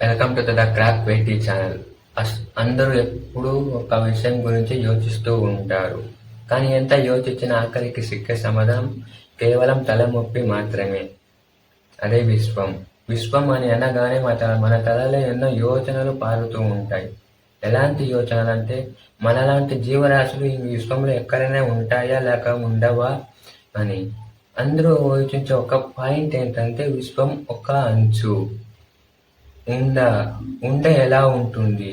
Welcome to the crack weighty channel. అందరూ ఎప్పుడూ ఒక విషయం గురించి యోచిస్తూ ఉంటారు. కానీ ఎంత యోచించినా ఆఖరికి సిక్కే సమాధానం కేవలం తలనొప్పి మాత్రమే. అదే విశ్వం. విశ్వం అని అనగానే మన తలలో ఎన్నో యోచనలు పారుతూ ఉంటాయి. ఎలాంటి యోచనలంటే, మనలాంటి జీవరాశులు ఈ విశ్వంలో ఎక్కడైనా ఉంటాయా లేక ఉండవా అని. అందరూ యోచించే ఒక పాయింట్ ఏంటంటే, విశ్వం ఒక అంచు. ఉండ ఎలా ఉంటుంది?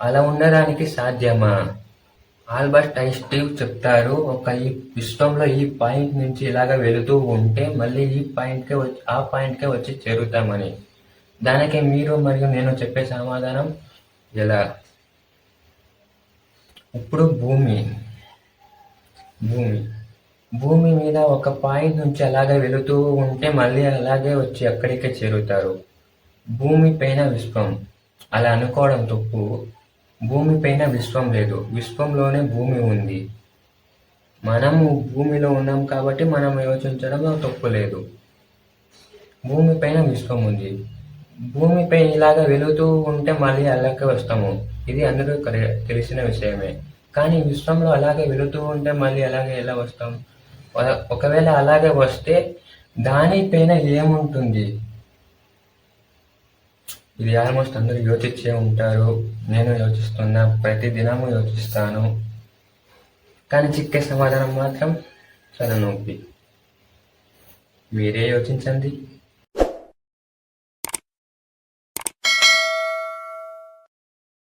అలా ఉండడానికి సాధ్యమా? ఆల్బర్ట్ ఐన్స్టీన్ చెప్తారు, ఈ విశ్వంలో ఈ పాయింట్ నుంచి ఇలాగ వెళుతూ ఉంటే మళ్ళీ ఆ పాయింట్కే వచ్చి చేరుతామని. దానికి మీరు మరియు నేను చెప్పే సమాధానం ఎలా? ఇప్పుడు భూమి మీద ఒక పాయింట్ నుంచి అలాగే వెళుతూ ఉంటే మళ్ళీ అలాగే వచ్చి అక్కడికే చేరుతారు. భూమి పైన విశ్వం. అలా అనుకోవడం తప్పు. భూమి పైన విశ్వం లేదు, విశ్వంలోనే భూమి ఉంది. మనము భూమిలో ఉన్నాం కాబట్టి మనం యోచించడం తప్పు లేదు. భూమి పైన విశ్వం ఉంది. భూమిపై ఇలాగ వెళుతూ ఉంటే మళ్ళీ అలాగే వస్తాము. ఇది అందరూ తెలిసిన విషయమే. కానీ విశ్వంలో అలాగే వెళుతూ ఉంటే మళ్ళీ అలాగే ఎలా వస్తాం? ఒకవేళ అలాగే వస్తే దానిపైన ఏముంటుంది? ఇది ఆల్మోస్ట్ అందరూ యోచించే ఉంటారు. నేను యోచిస్తున్నా, ప్రతిదినము యోచిస్తాను. కానీ చిక్కే సమాధానం మాత్రం తలనొప్పి. మీరే యోచించండి.